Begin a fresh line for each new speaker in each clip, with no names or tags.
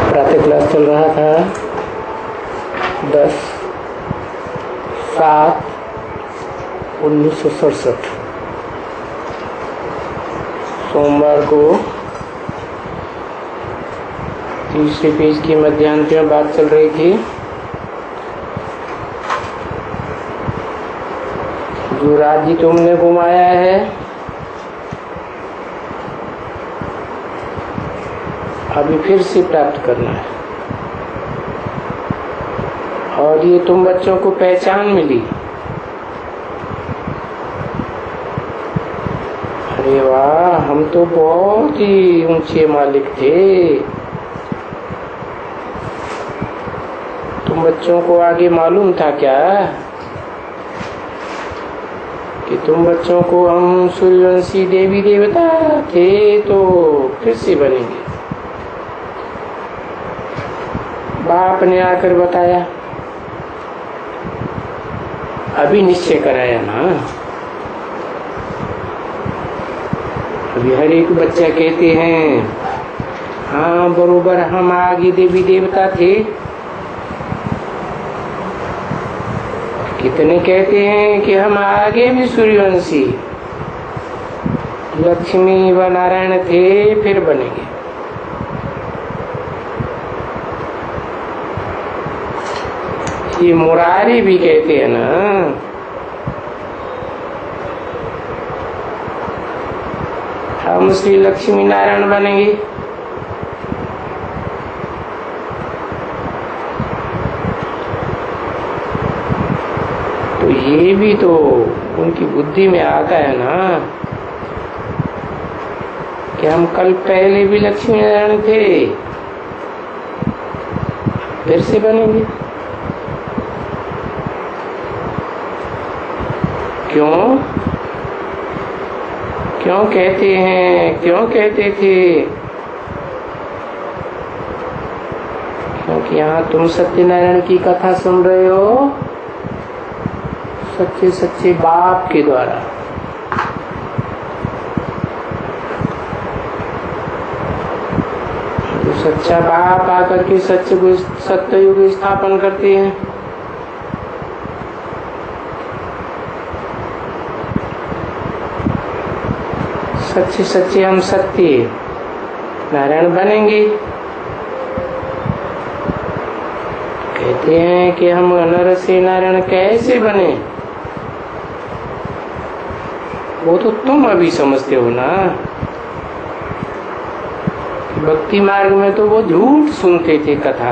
प्रातः क्लास चल रहा था 10/7/1967 सोमवार को तीसरे पेज की मध्यांत में बात चल रही थी। जो राज्य तुमने घुमाया है अभी फिर से प्राप्त करना है, और ये तुम बच्चों को पहचान मिली। अरे वाह, हम तो बहुत ही ऊंचे मालिक थे। तुम बच्चों को आगे मालूम था क्या कि तुम बच्चों को हम सूर्यवंशी देवी देवता थे तो फिर से बनेंगे। बाप ने आकर बताया, अभी निश्चय कराया ना। अभी हर एक बच्चा कहते हैं हाँ बरोबर हम आगे देवी देवता थे। कितने कहते हैं कि हम आगे भी सूर्यवंशी लक्ष्मी व नारायण थे फिर बनेंगे। ये मुरारी भी कहते हैं ना, हम श्री लक्ष्मी नारायण बनेंगे। तो ये भी तो उनकी बुद्धि में आता है ना कि हम कल पहले भी लक्ष्मी नारायण थे फिर से बनेंगे। क्यों कहते हैं, क्यों कहते थे? क्योंकि यहाँ तुम सत्यनारायण की कथा सुन रहे हो सच्चे सच्चे बाप के द्वारा। तो सच्चा बाप आकर के सत्ययुग स्थापन करते हैं। सच्चे सच्चे हम सत्य नारायण बनेंगे। कहते हैं कि हम नर से नारायण कैसे बने, वो तो तुम अभी समझते हो ना। भक्ति मार्ग में तो वो झूठ सुनते थे कथा।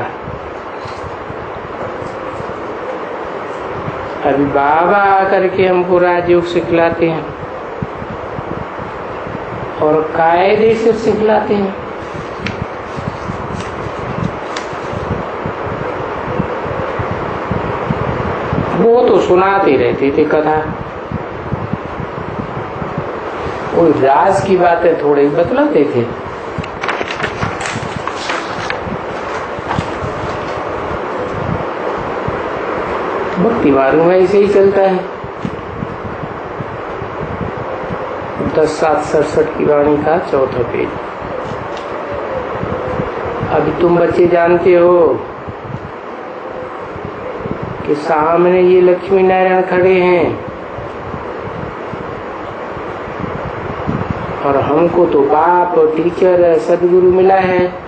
अभी बाबा आकर के हमको राजयोग सिखलाते हैं और कायदे से सिखलाते हैं। वो तो सुनाते रहते थे कथा, कोई राज की बातें थोड़े ही बतलाते थे। भक्ति मार्ग में ऐसे ही चलता है। 10/7/67 की वाणी का 4था पेज। अभी तुम बच्चे जानते हो कि सामने ये लक्ष्मी नारायण खड़े हैं और हमको तो बाप टीचर सदगुरु मिला है।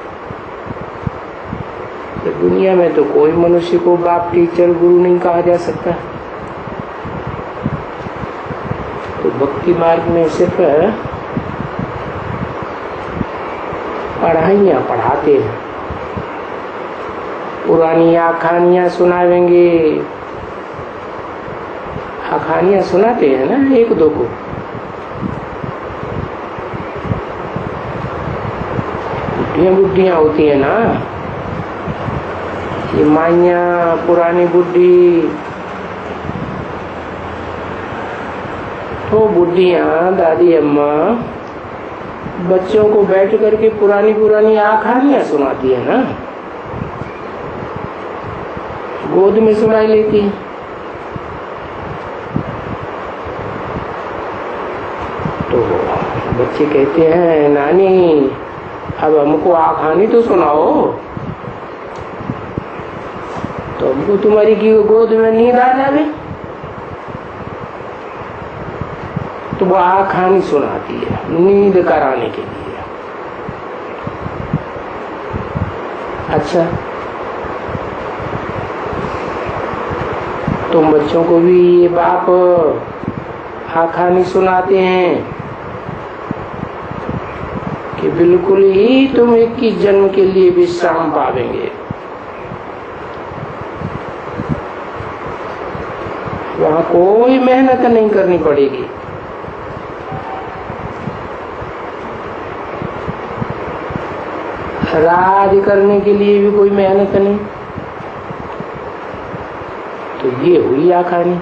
तो दुनिया में तो कोई मनुष्य को बाप टीचर गुरु नहीं कहा जा सकता। तो भक्ति मार्ग में सिर्फ पढ़ाइयाँ पढ़ाते हैं, पुरानी आखानियाँ सुनावेंगे। आखानियाँ सुनाते हैं ना एक दो को। बुढ़ियाँ होती है ना, ये माइयाँ पुरानी बुढ़ी, तो बुढ़ियाँ दादी अम्मा बच्चों को बैठ करके पुरानी पुरानी आखानियाँ सुनाती है ना, गोद में सुनाई लेती है। तो बच्चे कहते हैं नानी अब हमको आखानी तो सुनाओ। तो हमको तुम्हारी की गोद में नींद आ जावे तो वो कहानी सुनाती है नींद कराने के लिए। अच्छा, तुम बच्चों को भी ये बाप कहानी सुनाते हैं कि बिल्कुल ही तुम 21 जन्म के लिए विश्राम पावेंगे। वहां कोई मेहनत नहीं करनी पड़ेगी। राज करने के लिए भी कोई मेहनत नहीं। तो ये हुई कहानी।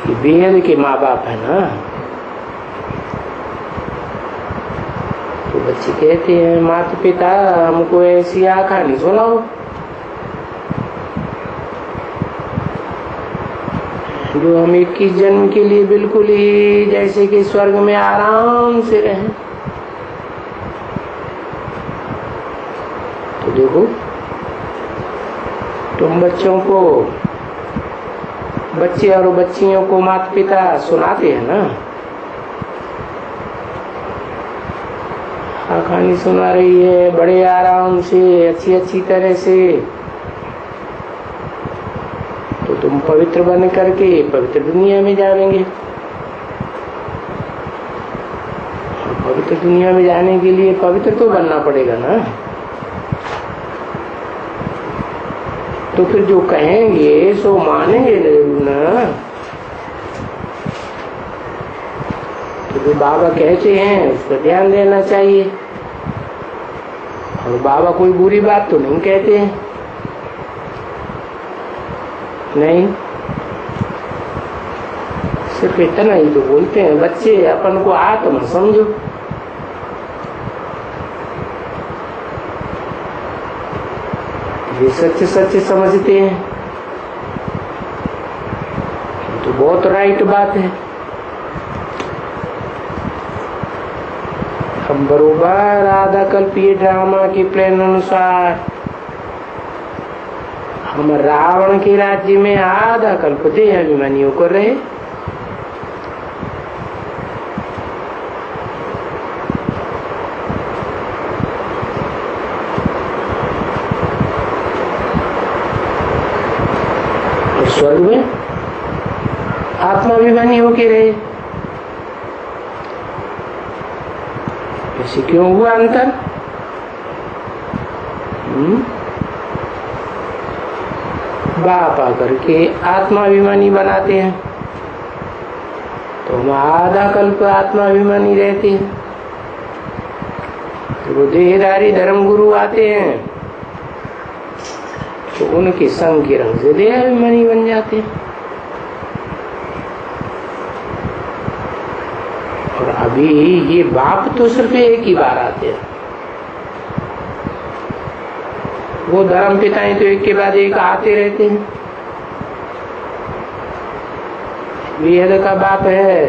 ये बेहद के माँ बाप है ना। तो बच्चे कहते हैं माता पिता हमको ऐसी कहानी सुनाओ जो हम 21 जन्म के लिए बिल्कुल ही जैसे कि स्वर्ग में आराम से रहें। तो देखो, तुम बच्चों को, बच्चे और बच्चियों को माता पिता सुनाते हैं ना। कहानी सुना रही है बड़े आराम से, अच्छी तरह से। तो तुम पवित्र बन करके पवित्र दुनिया में जाएंगे। पवित्र दुनिया में जाने के लिए पवित्र तो बनना पड़ेगा ना। तो फिर जो कहेंगे सो मानेंगे जरूर ना। तो जो बाबा कहते हैं उस पर ध्यान देना चाहिए। और बाबा कोई बुरी बात तो नहीं कहते हैं, नहीं, सिर्फ इतना ही तो बोलते हैं बच्चे अपन को आत्मा समझो। ये सच्चे समझते हैं तो बहुत राइट बात है। हम बरोबर आधा कल्पीय ड्रामा के प्लान अनुसार हम रावण के राज्य में आधा कल्प देह अभिमानियों को रहे। और स्वर्ग में आत्माभिमानी होके रहे। ऐसे क्यों हुआ अंतर? बाप आकर के आत्माभिमानी बनाते हैं तो हम आधा कल्प आत्माभिमानी रहते हैं। तो वो देहधारी धर्म गुरु आते हैं तो उनके संग के रंग से देहाभिमानी बन जाते हैं। और अभी ये बाप तो सिर्फ एक ही बार आते हैं। वो धर्म पिताएं तो एक के बाद एक आते रहते हैं। वेद का बाप है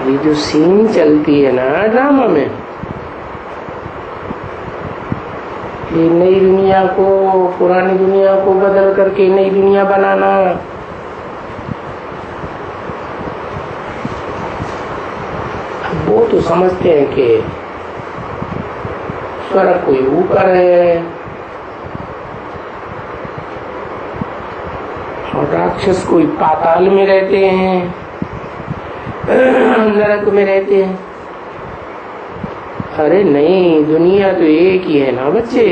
ये जो सीन चलती है ना ड्रामा में, ये नई दुनिया को पुरानी दुनिया को बदल करके नई दुनिया बनाना, वो तो समझते हैं कि स्वर्ग कोई ऊपर है और राक्षस कोई पाताल में रहते हैं, नरक में रहते हैं। अरे नहीं, दुनिया तो एक ही है ना बच्चे।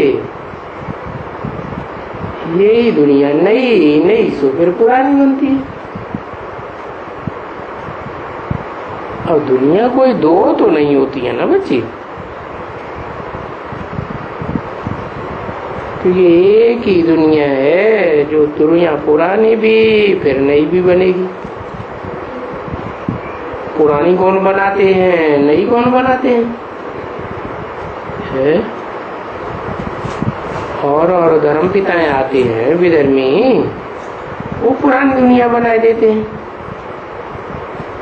यही दुनिया नई नई सो फिर पुरानी बनती है। और दुनिया कोई दो तो नहीं होती है ना बच्ची। तो ये एक ही दुनिया है जो दुनिया पुरानी भी फिर नई भी बनेगी। पुरानी कौन बनाते हैं, नई कौन बनाते हैं? है? और धर्म पिताएं आते हैं विधर्मी, वो पुरानी दुनिया बनाए देते हैं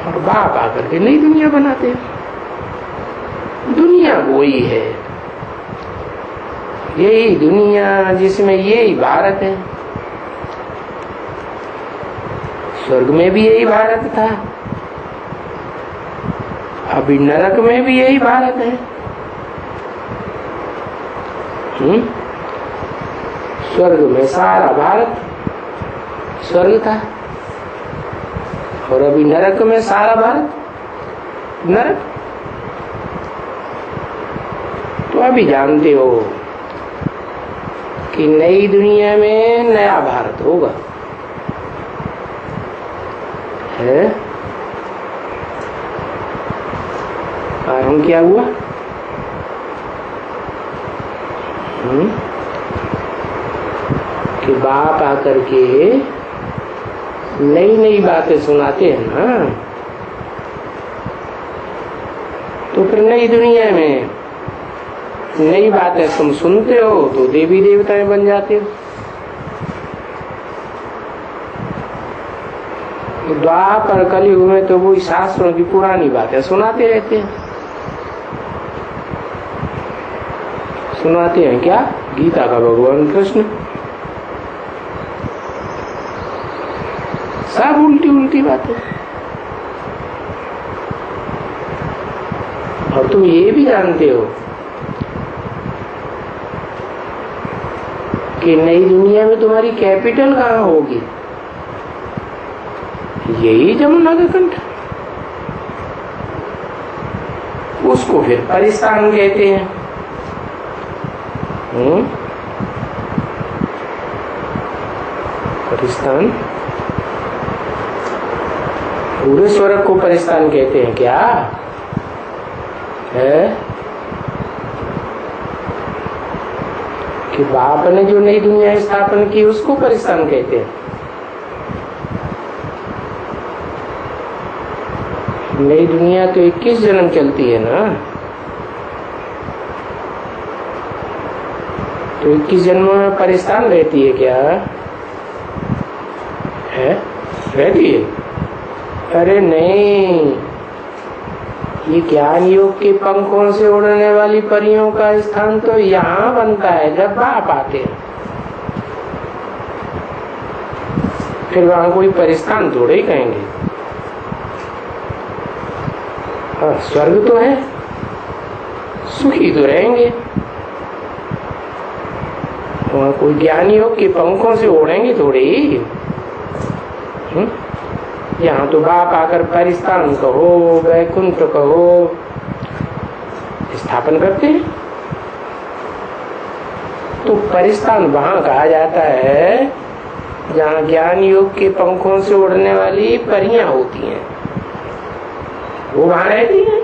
और बाप आकर के नई दुनिया बनाते हैं। दुनिया वही है, यही दुनिया जिसमें यही भारत है। स्वर्ग में भी यही भारत था, अभी नरक में भी यही भारत है। स्वर्ग में सारा भारत स्वर्ग था और अभी नरक में सारा भारत नरक। तो अभी जानते हो कि नई दुनिया में नया भारत होगा, है? कारण क्या हुआ? कि बाप आकर के नई नई बातें सुनाते हैं ना, तो फिर नई दुनिया में नई बातें तुम सुनते हो तो देवी देवताएं बन जाते हो। द्वापर कलयुग में तो वही शास्त्रों की पुरानी बातें सुनाते रहते हैं। सुनाते हैं क्या? गीता का भगवान कृष्ण सब उल्टी उल्टी बातें। और तुम ये भी जानते हो कि नई दुनिया में तुम्हारी कैपिटल कहाँ होगी? यही जमुना का कंठ। उसको फिर परिस्तान कहते हैं। परिस्तान, पूरे स्वर्ग को परिस्तान कहते हैं क्या? है कि बाप ने जो नई दुनिया स्थापन की उसको परिस्तान कहते हैं। नई दुनिया तो 21 जन्म चलती है ना, तो 21 जन्मों में परिस्तान रहती है क्या? है? रहती है? अरे नहीं, ये ज्ञान योग के पंखों से उड़ने वाली परियों का स्थान तो यहाँ बनता है जब बाप आते हैं। फिर वहां कोई परिस्तान थोड़े ही कहेंगे। हाँ, स्वर्ग तो है, सुखी तो रहेंगे। वहां कोई ज्ञान योग के पंखों से उड़ेंगे थोड़े ही। यहाँ तो बाप आकर परिस्तान कहो, वैकुंठ कहो, स्थापन करते हैं। तो परिस्तान वहां कहा जाता है जहाँ ज्ञान योग के पंखों से उड़ने वाली परियां होती हैं, वो वहां रहती हैं।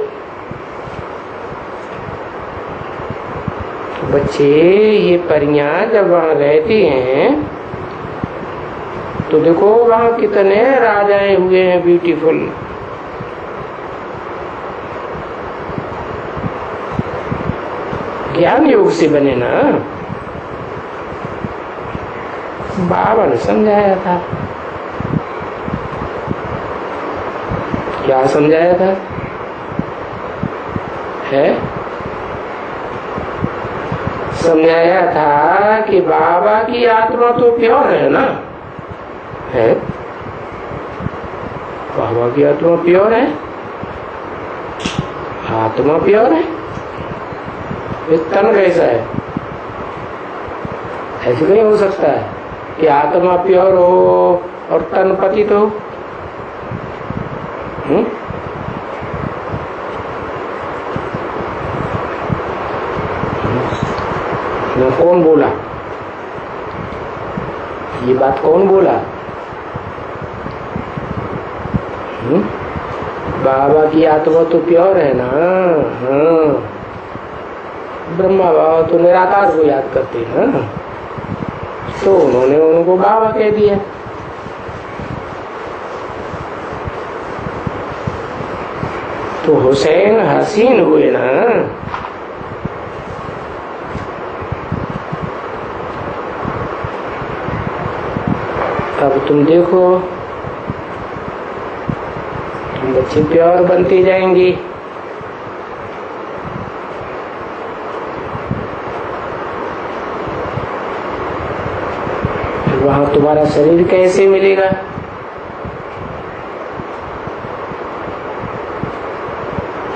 तो बच्चे, ये परियां जब वहां रहती हैं तो देखो वहां कितने राजाएं हुए हैं ब्यूटीफुल। ज्ञान योग से बने ना। बाबा ने समझाया था। क्या समझाया था? है? समझाया था कि बाबा की आत्मा तो प्योर है ना। है? बाबा की आत्मा प्योर है, आत्मा प्योर है। ये तन कैसा है? ऐसे नहीं हो सकता है कि आत्मा प्योर हो और तन पतित हो। कौन बोला ये बात? कौन बोला? बाबा की आत्मा तो प्योर है ना। हाँ, ब्रह्मा बाबा तो निराकार को याद करते हैं ना, तो उन्होंने उनको बाबा कह दिया। तो हुसैन हसीन हुए ना। अब तुम देखो, तुम बच्चे प्योर बनते जाएंगे। तुम्हारा शरीर कैसे मिलेगा?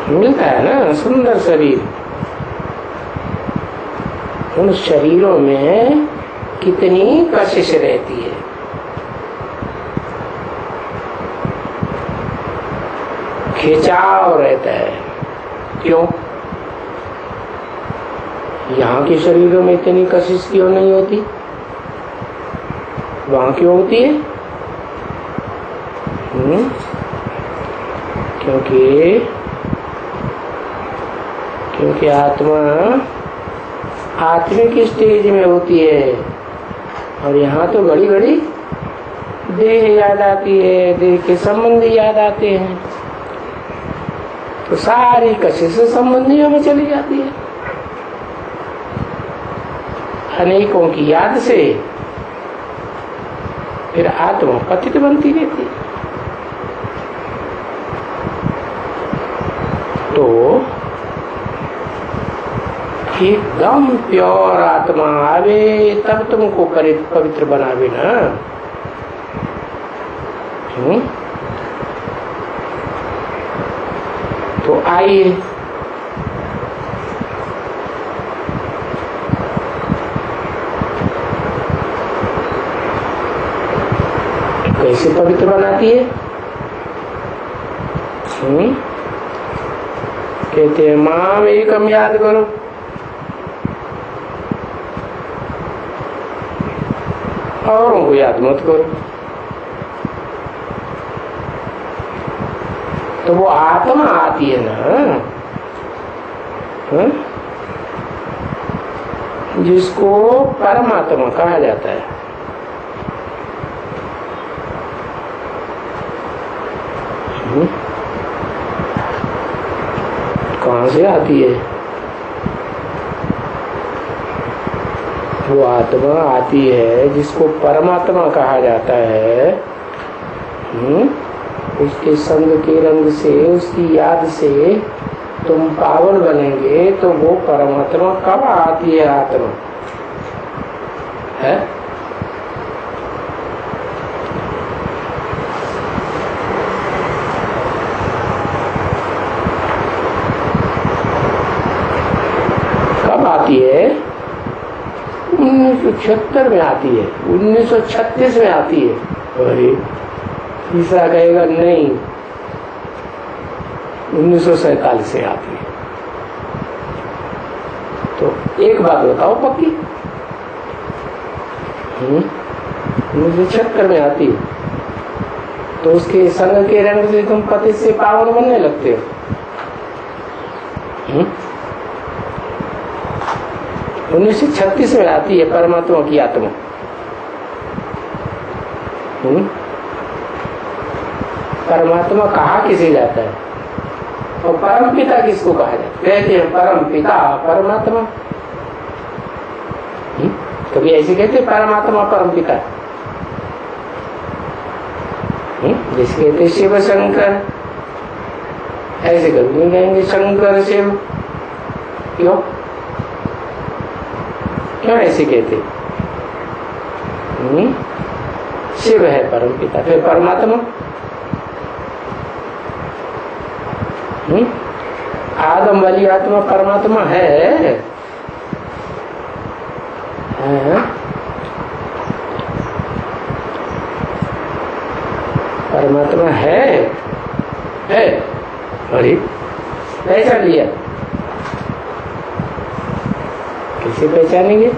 मिलता है ना सुंदर शरीर। उन शरीरों में कितनी कशिश रहती है। खिंचाव रहता है। क्यों? यहाँ के शरीरों में इतनी कशिश क्यों नहीं होती? वहां क्यों होती है? क्योंकि आत्मा आत्मिक स्टेज में होती है और यहाँ तो बड़ी बड़ी देह याद आती है, देह के संबंधी याद आते हैं, तो सारी कशिश संबंधियों में चली जाती है। अनेकों की याद से फिर आत्मा पतित बनती रहती है। तो एकदम प्योर आत्मा आवे तब तुमको पवित्र बनावे ना। तो आइए कैसे पवित्र बनाती है? कहते हैं माम एकम याद करो। औरों को याद मत करो। तो वो आत्मा आती है ना, जिसको परमात्मा कहा जाता है। कहाँ से आती है? वो आत्मा आती है जिसको परमात्मा कहा जाता है। उसके संग के रंग से, उसकी याद से तुम पावन बनेंगे। तो वो परमात्मा कब आती है? आत्मा है कब आती है? 1976 में आती है, 1936 में आती है। अरे तीसरा कहेगा नहीं, 1947 से आती है। तो एक बात बताओ पक्की, 1976 में आती है तो उसके संग के रंग से तुम पति से पावन बनने लगते हो। 1936 में आती है परमात्मा की आत्मा। परमात्मा कहा किसे जाता है? और परम पिता किसको कहा जाता है? कहते हैं परम पिता परमात्मा। कभी ऐसे कहते परमात्मा परम पिता, जैसे कहते शिव शंकर, ऐसे कभी नहीं कहेंगे शंकर शिव। क्यों ऐसे कहते? शिव है परम पिता, फिर परमात्मा। आदम वाली आत्मा परमात्मा है? परमात्मा है? अरे पहचान लिया। कैसे पहचानेंगे?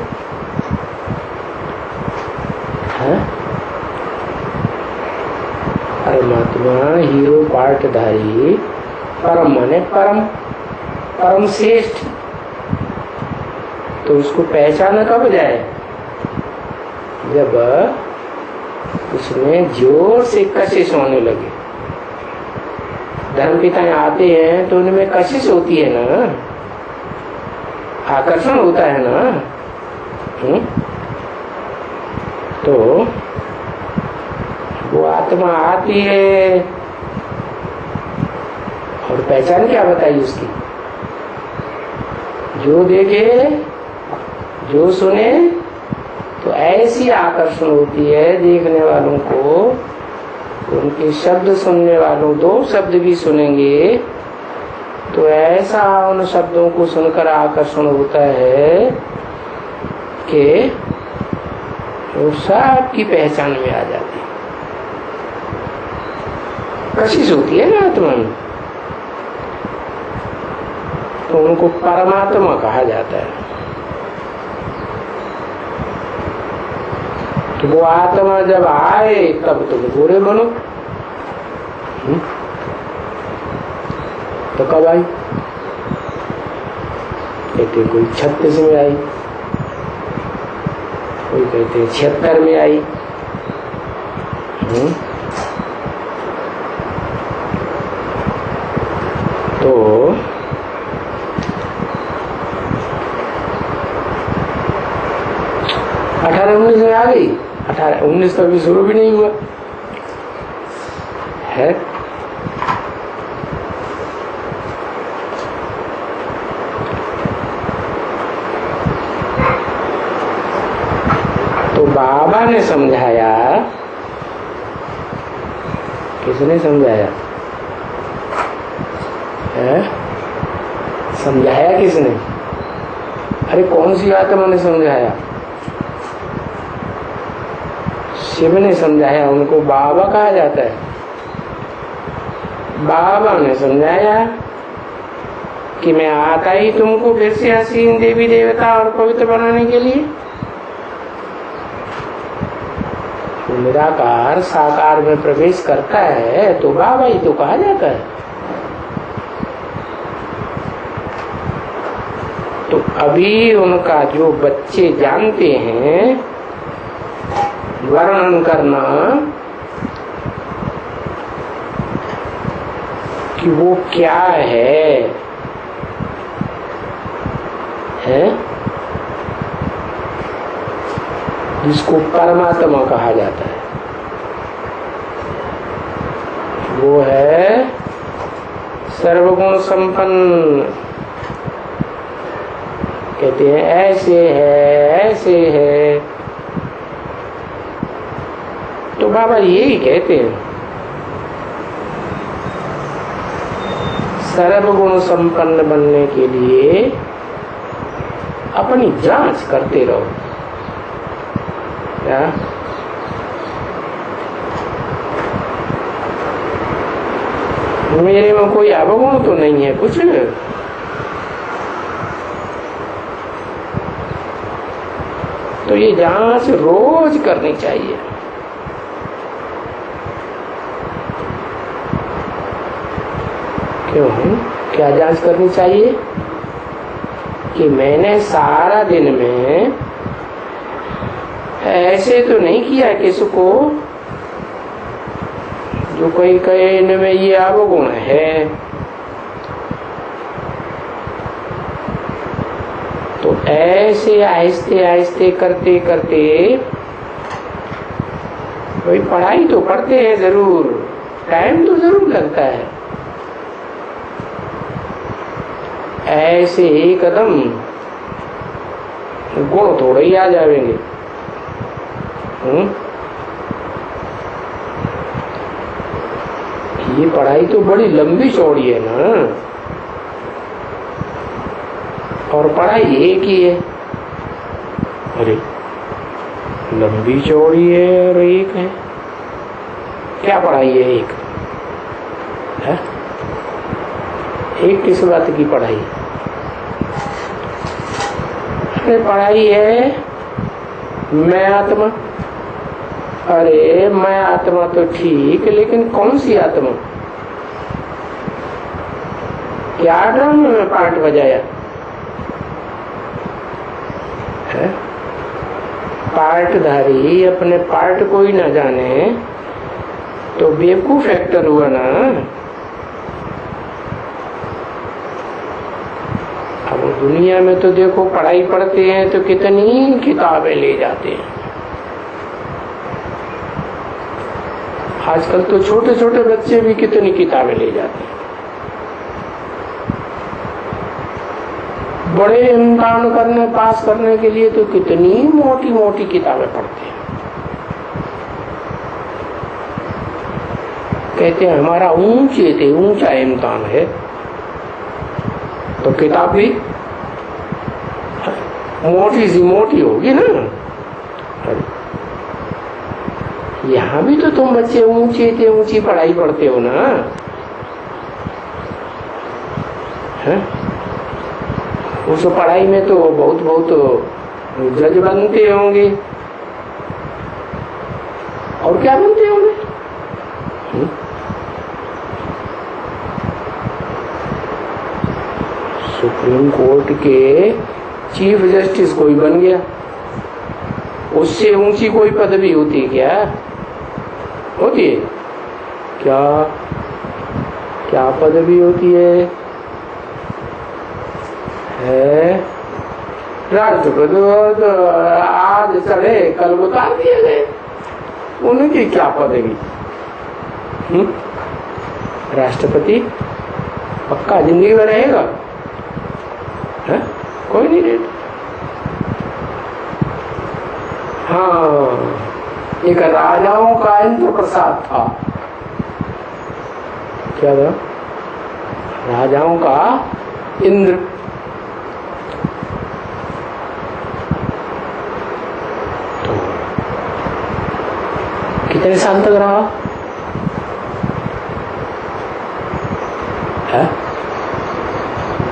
परमात्मा हीरो पार्टधारी, परम माने परम श्रेष्ठ। तो उसको पहचाना कब जाए? जब उसमें जोर से कशिश होने लगे। धर्मपिताएं आते हैं तो उनमें कशिश होती है ना, आकर्षण होता है ना। तो वो आत्मा आती है और पहचान क्या बताई उसकी? जो देखे, जो सुने, तो ऐसी आकर्षण होती है देखने वालों को, उनके शब्द सुनने वालों 2 शब्द भी सुनेंगे तो ऐसा उन शब्दों को सुनकर आकर्षण होता है कि वो सबकी पहचान में आ जाती है। कशिश होती है ना आत्मा में, तो उनको परमात्मा कहा जाता है। तो वो आत्मा जब आए तब तुम बुरे बनो। तो कब आई? कहते कोई 36 में आई, कोई कहते 76 में आई। तो 18-19 में आ गई। 18-19 तो अभी शुरू भी नहीं हुआ है। तो बाबा ने समझाया, किसने समझाया है? समझाया किसने? अरे कौन सी आत्मा ने समझाया? शिव ने समझाया, उनको बाबा कहा जाता है। बाबा ने समझाया कि मैं आता ही तुमको फिर से हसीन देवी देवता और पवित्र बनाने के लिए। निराकार साकार में प्रवेश करता है तो बाबा ही तो कहा जाता है। तो अभी उनका जो बच्चे जानते हैं वर्णन करना कि वो क्या है जिसको परमात्मा कहा जाता है, वो है सर्वगुण संपन्न। कहते हैं ऐसे है ऐसे है, तो बाबा यही कहते हैं सर्वगुण संपन्न बनने के लिए अपनी जांच करते रहो। क्या? मेरे में कोई अवगुण तो नहीं है कुछ, तो ये जांच रोज करनी चाहिए। क्यों? क्या जांच करनी चाहिए? कि मैंने सारा दिन में ऐसे तो नहीं किया किसको जो कोई कहे इनमें ये अवगुण है, तो ऐसे आहिस्ते आहिस्ते करते करते कोई पढ़ाई तो पढ़ते हैं जरूर, टाइम तो जरूर लगता है। ऐसे एकदम गुण थोड़े ही आ जाएंगे। ये पढ़ाई तो बड़ी लंबी चौड़ी है ना, और पढ़ाई एक ही है। अरे लंबी चौड़ी है और एक है, क्या पढ़ाई है? एक है? एक किस बात की पढ़ाई? अरे पढ़ाई है मैं आत्मा। अरे मैं आत्मा तो ठीक, लेकिन कौन सी आत्मा? क्या ड्रामे में पार्ट बजाया है? पार्टधारी अपने पार्ट को ही ना जाने तो बेवकूफ एक्टर हुआ ना। अब दुनिया में तो देखो पढ़ाई पढ़ते हैं तो कितनी किताबें ले जाते हैं। आजकल तो छोटे छोटे बच्चे भी कितनी किताबें ले जाते हैं। बड़े इम्तिहान करने पास करने के लिए तो कितनी मोटी मोटी किताबें पढ़ते हैं। कहते हैं हमारा ऊंचा इम्तिहान है, तो किताब भी मोटी सी मोटी होगी ना। यहाँ भी तो तुम बच्चे ऊंची पढ़ाई पढ़ते हो ना, है? उस पढ़ाई में तो बहुत जज बनते होंगे, और क्या बनते होंगे? सुप्रीम कोर्ट के चीफ जस्टिस कोई बन गया, उससे ऊंची कोई पदवी होती है क्या? होती है क्या? क्या पदवी होती है? राष्ट्रपति तो आज चढ़े कल उतार दिए गए, उनकी क्या पदवी? राष्ट्रपति पक्का जिंदगी में रहेगा? है? कोई नहीं रहता। हाँ, एक राजाओं का इंद्र प्रसाद था। क्या था? राजाओं का इंद्र। तो कितने साल तक रहा? है?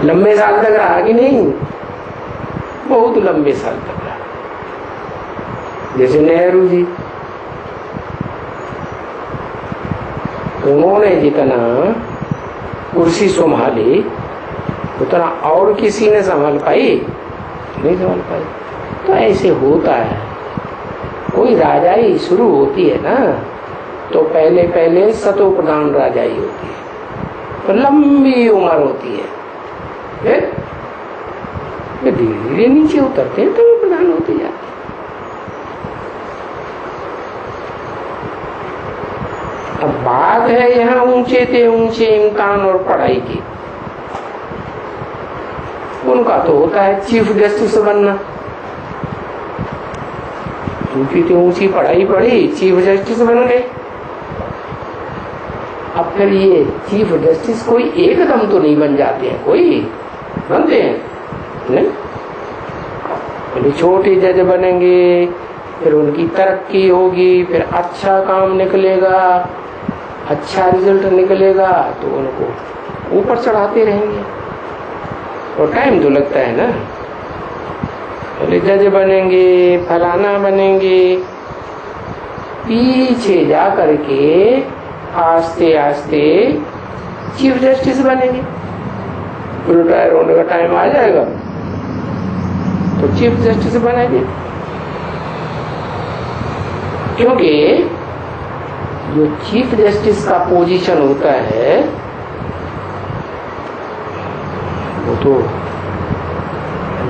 लंबे साल तक रहा कि नहीं? बहुत लंबे साल तक रहा। जैसे नेहरू जी, उन्होंने जितना कुर्सी संभाली उतना और किसी ने संभाल पाई? नहीं संभाल पाई। तो ऐसे होता है, कोई राजाई शुरू होती है ना, तो पहले सतो प्रधान राजाई होती है, तो लंबी उम्र होती है, धीरे धीरे नीचे उतरते हैं तो वो प्रधान होते जाते हैं। अब बात है यहाँ ऊंचे इम्तिहान और पढ़ाई की। उनका तो होता है चीफ जस्टिस बनना, उनकी तो ऊंची पढ़ाई पढ़ी, चीफ जस्टिस बन गए। अब फिर ये चीफ जस्टिस कोई एकदम तो नहीं बन जाते हैं, कोई बनते हैं नहीं। पहले छोटे जज बनेंगे, फिर उनकी तरक्की होगी, फिर अच्छा काम निकलेगा, अच्छा रिजल्ट निकलेगा, तो उनको ऊपर चढ़ाते रहेंगे। और टाइम तो लगता है ना, पहले जज बनेंगे, फलाना बनेंगे, पीछे जा करके आस्ते आस्ते चीफ जस्टिस बनेंगे। रिटायर होने का टाइम आ जाएगा तो चीफ जस्टिस बनाएंगे। क्योंकि जो चीफ जस्टिस का पोजीशन होता है वो तो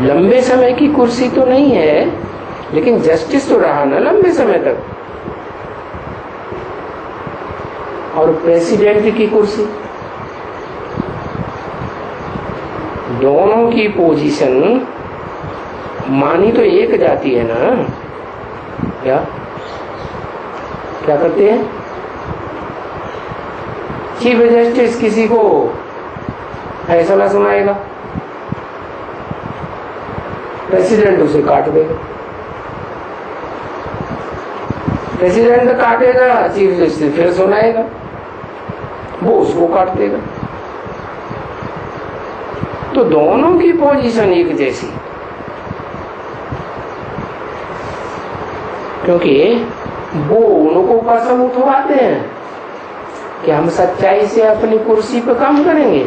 लंबे समय की कुर्सी तो नहीं है, लेकिन जस्टिस तो रहा ना लंबे समय तक। और प्रेसिडेंट की कुर्सी, दोनों की पोजीशन मानी तो एक जाती है ना। क्या क्या करते हैं? चीफ जस्टिस किसी को फैसला सुनाएगा, प्रेसिडेंट उसे काट देगा। प्रेसिडेंट काटेगा, चीफ जस्टिस फिर सुनाएगा, वो उसको काट देगा। तो दोनों की पोजीशन एक जैसी, क्योंकि वो उनको कसम उठवाते हैं कि हम सच्चाई से अपनी कुर्सी पे काम करेंगे,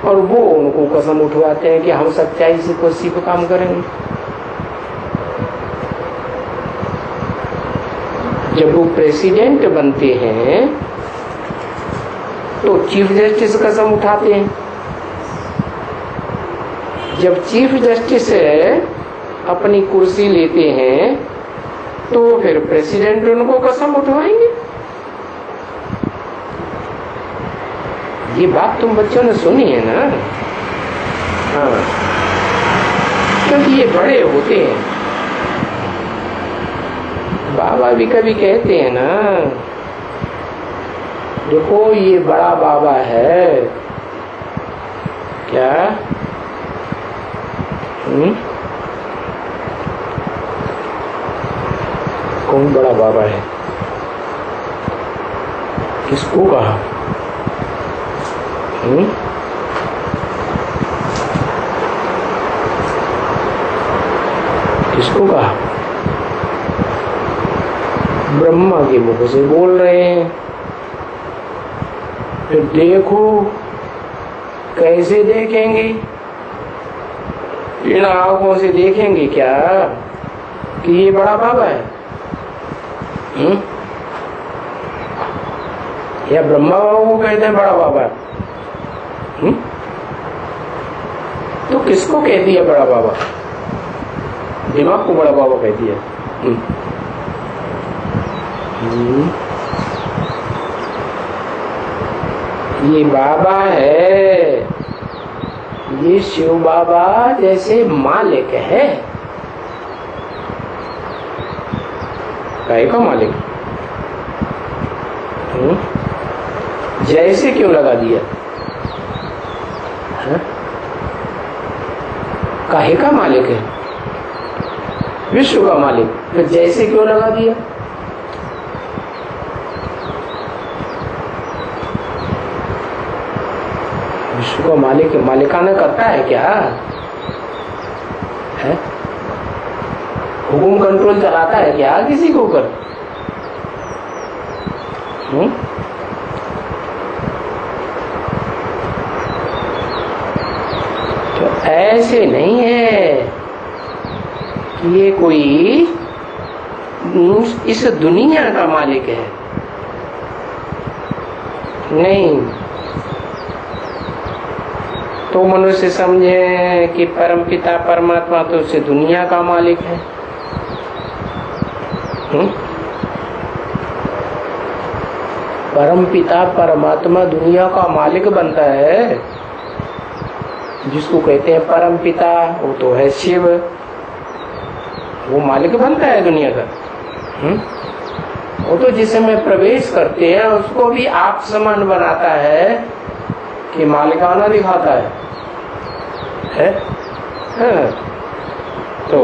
और वो उनको कसम उठवाते हैं कि हम सच्चाई से कुर्सी पे काम करेंगे। जब वो प्रेसिडेंट बनते हैं तो चीफ जस्टिस कसम उठाते हैं। जब चीफ जस्टिस अपनी कुर्सी लेते हैं तो फिर प्रेसिडेंट उनको कसम उठवाएंगे। ये बात तुम बच्चों ने सुनी है ना? हाँ, क्योंकि ये बड़े होते हैं। बाबा भी कभी कहते हैं ना, देखो ये बड़ा बाबा है क्या? कौन बड़ा बाबा है? किसको कहा? किसको कहा? ब्रह्मा के मुख से बोल रहे हैं। फिर देखो कैसे देखेंगे? इन आंखों से देखेंगे क्या कि ये बड़ा बाबा है? या ब्रह्मा बाबा को कहते हैं बड़ा बाबा? तो किसको कहती है बड़ा बाबा? दिमाग को बड़ा बाबा कहती है। ये बाबा है, ये शिव बाबा जैसे मालिक है। काहे का मालिक? जैसे क्यों लगा दिया? काहे का मालिक है? विश्व का मालिक, फिर जैसे क्यों लगा दिया? विश्व का मालिक मालिकाना करता है क्या है? हुकुम कंट्रोल चलाता है क्या किसी को कर? तो ऐसे नहीं है कि ये कोई इस दुनिया का मालिक है। नहीं, तो मनुष्य समझे कि परम पिता परमात्मा तो उसे दुनिया का मालिक है। परम पिता परमात्मा दुनिया का मालिक बनता है। जिसको कहते हैं परम पिता, वो तो है शिव, वो मालिक बनता है दुनिया का। वो तो जिसमें प्रवेश करते हैं उसको भी आप समान बनाता है कि मालिकाना दिखाता है? तो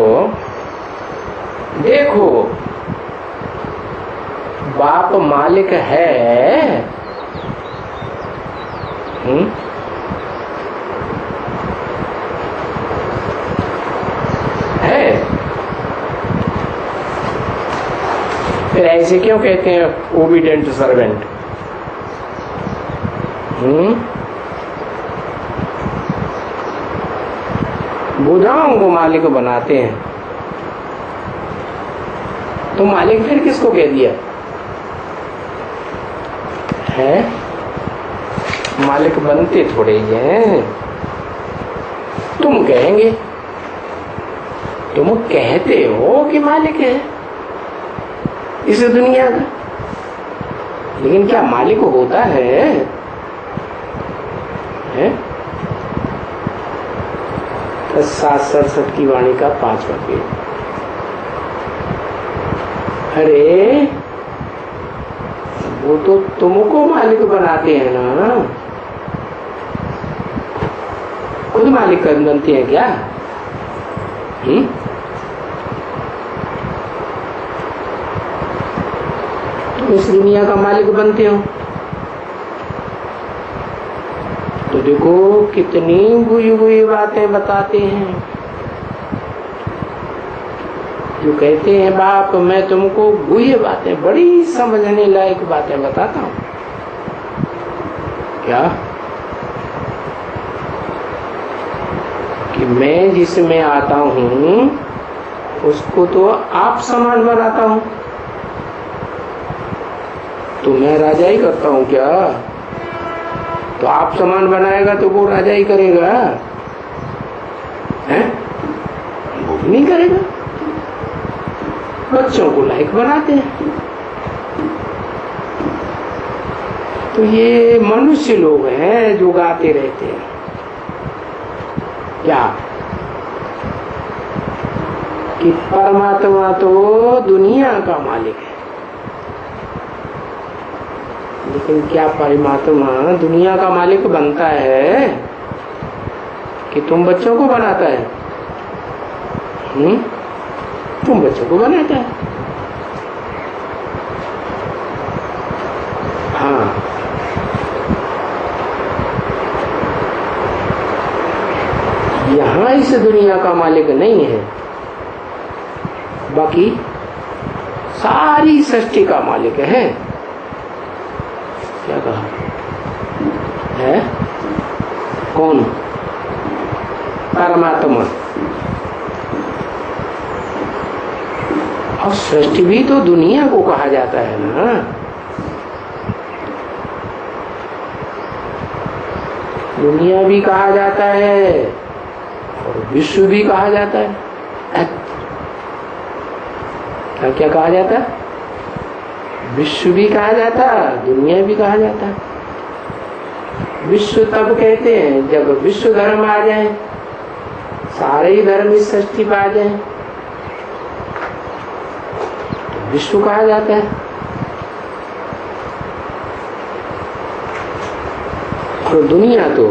देखो, बाप मालिक है, फिर ऐसे क्यों कहते हैं ओबीडिएंट सर्वेंट? बुधाओं को मालिक बनाते हैं, तो मालिक फिर किसको कह दिया है? मालिक बनते थोड़े ही हैं। तुम कहेंगे, तुम कहते हो कि मालिक है इस दुनिया का, लेकिन क्या मालिक होता है? तो 767 की वाणी का 5वां पेज। अरे वो तो तुमको मालिक बनाते हैं ना, खुद मालिक बनते हैं क्या? तुम इस दुनिया का मालिक बनते हो। तो देखो कितनी बुरी बुरी बातें बताते हैं। जो कहते हैं बाप मैं तुमको गुह्य बातें, बड़ी समझने लायक बातें बताता हूँ। क्या कि मैं जिसमें आता हूँ उसको तो आप समान बनाता हूँ। तो मैं राजा ही करता हूँ क्या? तो आप समान बनाएगा तो वो राजा ही करेगा, हैं? वो भी नहीं करेगा। बच्चों को लायक बनाते हैं। तो ये मनुष्य लोग हैं जो गाते रहते हैं क्या कि परमात्मा तो दुनिया का मालिक है, लेकिन क्या परमात्मा दुनिया का मालिक बनता है कि तुम बच्चों को बनाता है? तुम बच्चों को बनाता है। हाँ, यहाँ इस दुनिया का मालिक नहीं है, बाकी सारी सृष्टि का मालिक है। क्या कहा है? कौन? परमात्मा। और सृष्टि भी तो दुनिया को कहा जाता है ना। दुनिया भी कहा जाता है और विश्व भी कहा जाता है। क्या कहा जाता है? विश्व भी कहा जाता, दुनिया भी कहा जाता। विश्व तब कहते हैं जब विश्व धर्म आ जाए, सारे ही धर्म इस सृष्टि पर आ जाए, तो विश्व कहा जाता है। तो दुनिया तो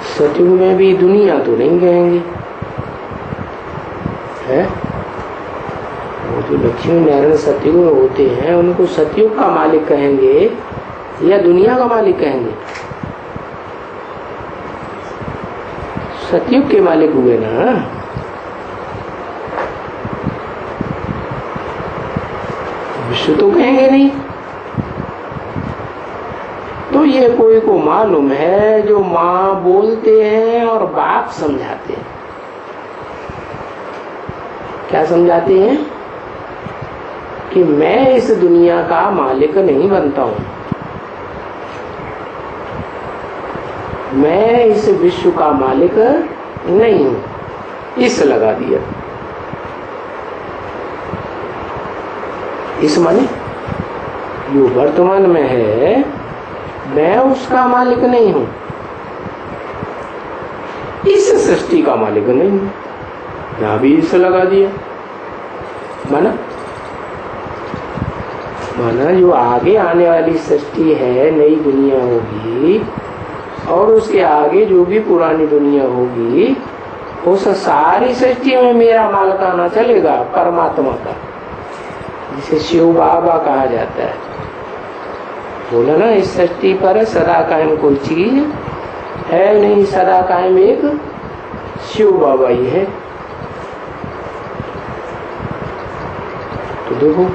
सतयुग में भी दुनिया तो नहीं कहेंगे, है? वो जो लक्ष्मी नारायण सतयुग में होते हैं उनको सतयुग का मालिक कहेंगे या दुनिया का मालिक कहेंगे? सतयुग के मालिक हुए ना। विश्व तो कहेंगे नहीं। तो ये कोई को मालूम है जो माँ बोलते हैं और बाप समझाते हैं। क्या समझाते हैं? कि मैं इस दुनिया का मालिक नहीं बनता हूं, मैं इस विश्व का मालिक नहीं हूं। इस लगा दिया। इस माने जो वर्तमान में है मैं उसका मालिक नहीं हूं, इस सृष्टि का मालिक नहीं हूं। यहां भी इस लगा दिया। माना जो आगे आने वाली सृष्टि है, नई दुनिया होगी और उसके आगे जो भी पुरानी दुनिया होगी, उस सारी सृष्टि में मेरा मालिकाना चलेगा, परमात्मा का, जिसे शिव बाबा कहा जाता है। बोला ना, इस सृष्टि पर सदा कायम कोई चीज है नहीं, सदा कायम एक शिव बाबा ही है। तो देखो,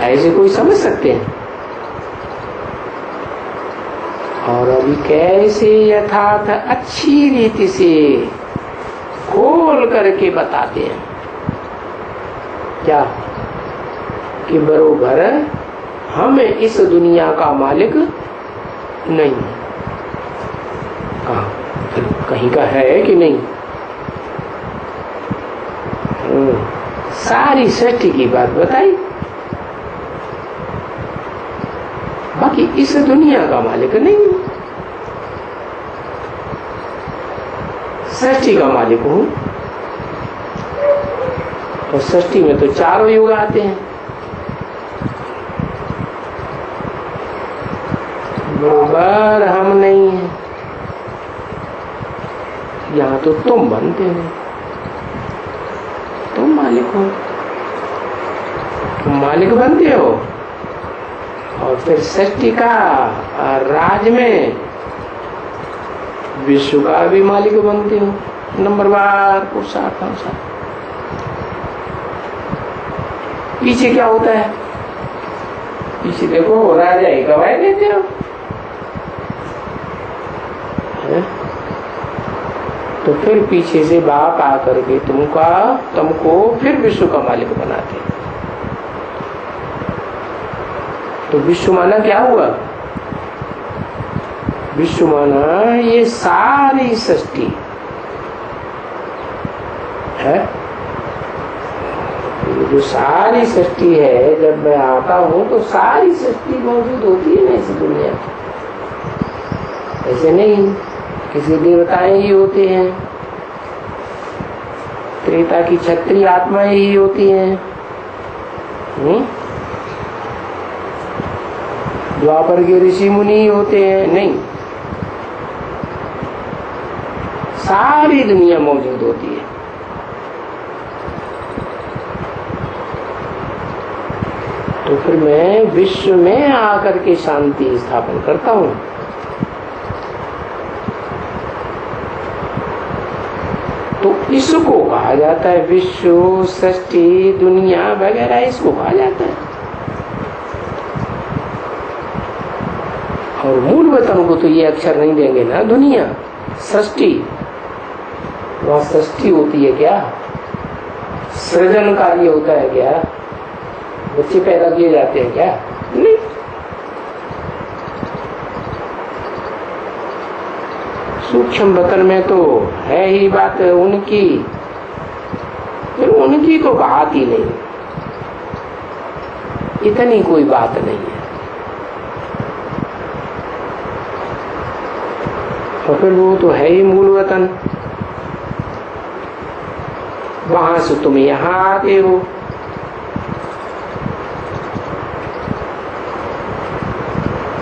ऐसे कोई समझ सकते हैं? और अभी कैसे यथार्थ अच्छी रीति से खोल करके बताते हैं। क्या? कि बरोबर हम इस दुनिया का मालिक नहीं। कहा? कहीं का है कि नहीं? सारी सृष्टि की बात बताई, बाकी इस दुनिया का मालिक नहीं। सृष्टि का मालिक हूं। और सृष्टि में तो चारों युग आते हैं। बराबर हम नहीं है। यहाँ तो तुम बनते हो, तुम मालिक हो, तुम मालिक बनते हो और फिर सृष्टि का राज में विश्व का भी मालिक बनते हो। नंबरवार पुरुषार्थ अनुसार। पीछे क्या होता है? पीछे देखो, राजा ही गवाही देते हो। तो फिर पीछे से बाप आकर के तुमको फिर विश्व का मालिक बनाते। तो विश्व माना क्या हुआ? विश्व माना ये सारी सृष्टि है। ये जो सारी सृष्टि है, जब मैं आता हूं तो सारी सृष्टि मौजूद होती है ना इस दुनिया में। ऐसे नहीं किसी देवताएं ही होते हैं, त्रेता की क्षत्रिय आत्माएं ही होती हैं। द्वापर के ऋषि मुनि होते हैं? नहीं, सारी दुनिया मौजूद होती है। तो फिर मैं विश्व में आकर के शांति स्थापन करता हूं। तो इसको कहा जाता है विश्व, सृष्टि, दुनिया वगैरह, इसको कहा जाता है। और मूल वतन को तो ये अक्षर नहीं देंगे ना, दुनिया, सृष्टि। वहां सृष्टि होती है क्या? सृजन कार्य होता है क्या? बच्चे पैदा किए जाते हैं क्या? नहीं। सूक्ष्म वतन में तो है ही बात उनकी, फिर उनकी तो बात ही नहीं, इतनी कोई बात नहीं है। और फिर वो तो है ही मूल वतन, वहां से तुम यहां आते हो।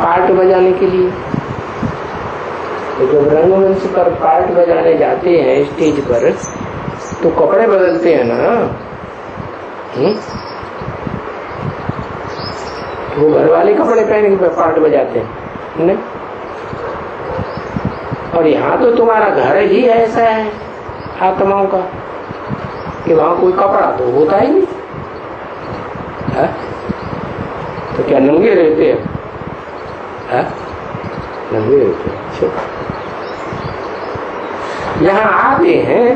पार्ट बजाने के लिए, तो जब रंगमंच पर पार्ट बजाने जाते हैं स्टेज पर, तो कपड़े बदलते हैं ना। वो घर वाले कपड़े पहन के पार्ट बजाते हैं नहीं? और यहाँ तो तुम्हारा घर ही ऐसा है आत्माओं का कि वहां कोई कपड़ा तो होता ही नहीं है? तो क्या नंगे रहते हैं? नंगे रहते हैं। अच्छा, यहाँ आते हैं,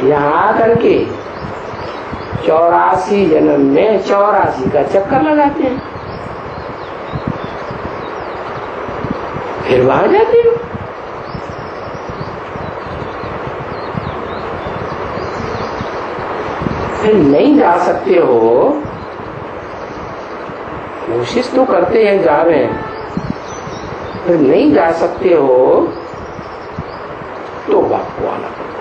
यहाँ आकर के 84 जन्म में 84 का चक्कर लगाते हैं, फिर वहां जाते हो। फिर नहीं जा सकते हो, कोशिश तो करते हैं जा रहे हैं, फिर नहीं जा सकते हो तो बाप को आना पड़ता है।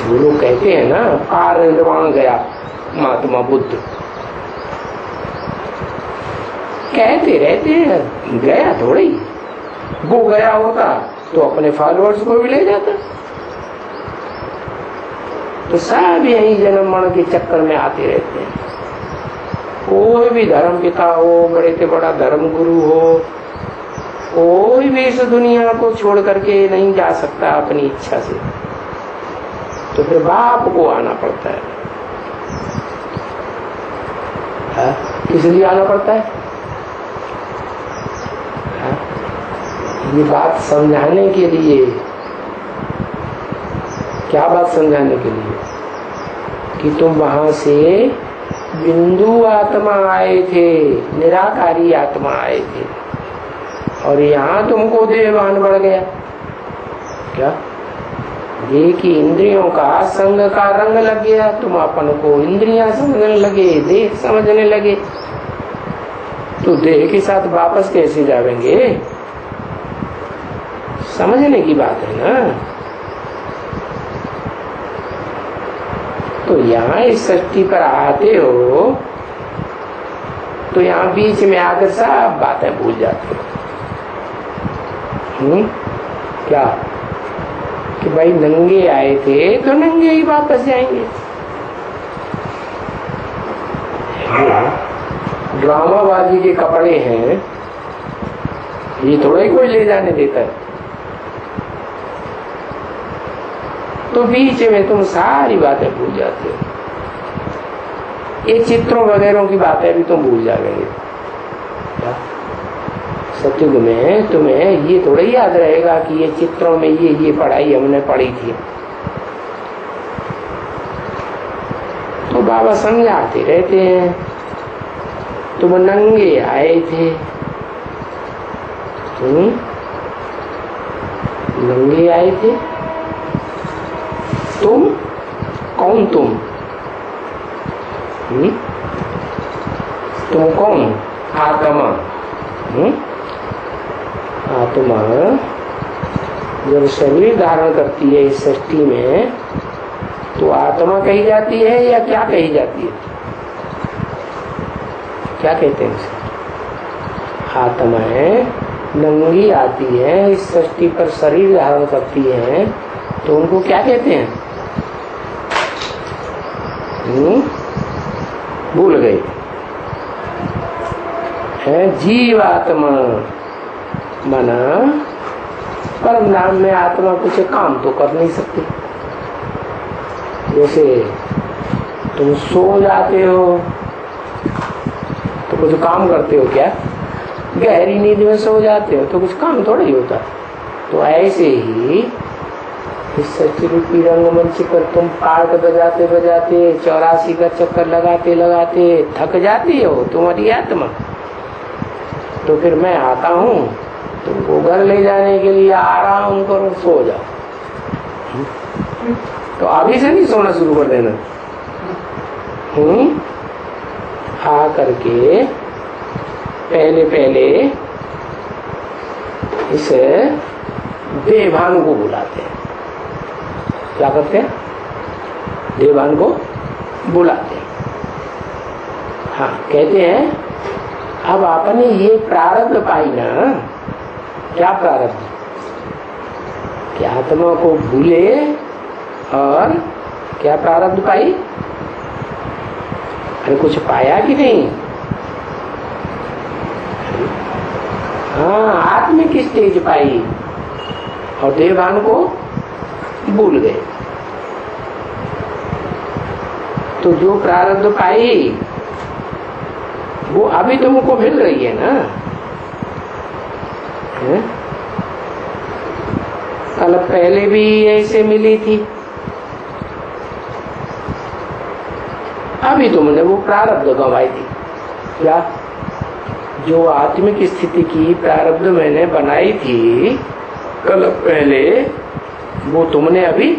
वो लोग कहते हैं ना, कार निर्वाण गया महात्मा बुद्ध, कहते रहते हैं, गया थोड़ी। वो गया होता तो अपने फॉलोअर्स को भी ले जाता। तो सब यही जन्म मरण के चक्कर में आते रहते हैं। कोई भी धर्म पिता हो, बड़े से बड़ा धर्म गुरु हो, कोई भी इस दुनिया को छोड़ करके नहीं जा सकता अपनी इच्छा से। तो फिर बाप को आना पड़ता है। किस लिए आना पड़ता है? ये बात समझाने के लिए। क्या बात समझाने के लिए? कि तुम वहां से बिंदु आत्मा आए थे, निराकारी आत्मा आए थे, और यहाँ तुमको देहवान बढ़ गया। क्या? देह की इंद्रियों का संग का रंग लग गया, तुम अपन को इंद्रियां समझने लगे, देह समझने लगे। तो देह के साथ वापस कैसे जाएंगे? समझने की बात है ना। तो यहाँ इस सृष्टि पर आते हो तो यहाँ बीच में आकर सब बातें भूल जाते हो। क्या? कि भाई नंगे आए थे तो नंगे ही वापस जाएंगे। ड्रामाबाजी के कपड़े हैं, ये थोड़ा ही कोई ले जाने देता है। तो बीच में तुम सारी बातें भूल जाते हो। ये चित्रों वगैरह की बातें भी तुम भूल जाओगे। सतयुग में तुम्हें ये थोड़ा ही याद रहेगा कि ये चित्रों में ये पढ़ाई हमने पढ़ी थी। तो बाबा समझाते रहते हैं, तुम नंगे आए थे, नंगे आए थे। तुम कौन? तुम कौन? आत्मा। आत्मा जब शरीर धारण करती है इस सृष्टि में तो आत्मा कही जाती है या क्या कही जाती है? क्या कहते हैं उसे? आत्माएं नंगी आती है इस सृष्टि पर शरीर धारण करती है तो उनको क्या कहते हैं? भूल गए। है जीवात्मा मना परम नाम में आत्मा कुछ काम तो कर नहीं सकती। जैसे तुम सो जाते हो तो कुछ काम करते हो क्या? गहरी नींद में सो जाते हो तो कुछ काम थोड़ा ही होता। तो ऐसे ही इस सच्चिरूपी रंगमंच पर तुम पार्ट बजाते बजाते 84 का चक्कर लगाते लगाते थक जाती हो तुम्हारी आत्मा। तो फिर मैं आता हूँ तुमको घर ले जाने के लिए, आराम करो, सो जाओ। तो अभी से नहीं सोना शुरू कर देना। आ करके पहले पहले इस देवान को बुलाते हैं। क्या करते हैं? देवान को बुलाते हैं। हाँ, कहते हैं अब आपने ये प्रारब्ध पाई ना। क्या प्रारब्ध? कि आत्मा को भूले और क्या प्रारब्ध पाई? अरे कुछ पाया कि नहीं? हाँ, आत्मिक स्टेज पाई और देवान को भूल गए। तो जो प्रारब्ध पाई वो अभी तुमको मिल रही है ना। कल पहले भी ऐसे मिली थी, अभी तुमने वो प्रारब्ध गंवाई थी। क्या? जो आत्मिक स्थिति की प्रारब्ध मैंने बनाई थी कल पहले, वो तुमने अभी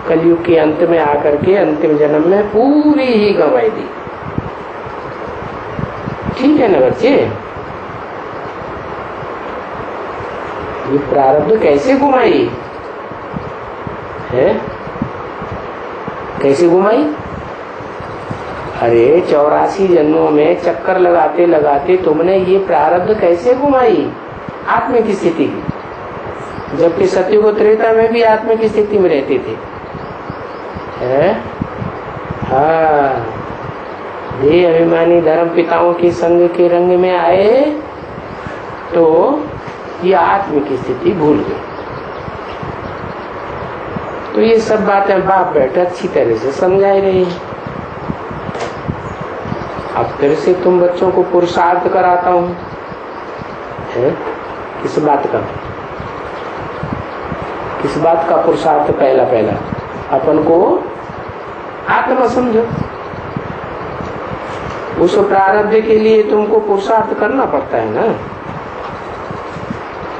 कलयुग के अंत में आकर के अंतिम जन्म में पूरी ही गंवाई दी। ठीक है ना बच्चे? ये प्रारब्ध कैसे घुमाई है? कैसे घुमाई? अरे 84 जन्मों में चक्कर लगाते लगाते तुमने ये प्रारब्ध कैसे घुमाई आत्मिक स्थिति की, जबकि सत्युग और त्रेता में भी आत्मिक स्थिति में रहते थे। है? हाँ, देह अभिमानी धर्म पिताओं के संग के रंग में आए तो ये आत्मिक स्थिति भूल गई। तो ये सब बातें बाप बेटा अच्छी तरह से समझाई रही है। अब फिर से तुम बच्चों को पुरुषार्थ कराता हूँ। किस बात का? किस बात का पुरुषार्थ? पहला पहला अपन को आत्मा समझो। उस प्रारब्ध के लिए तुमको पुरुषार्थ करना पड़ता है ना।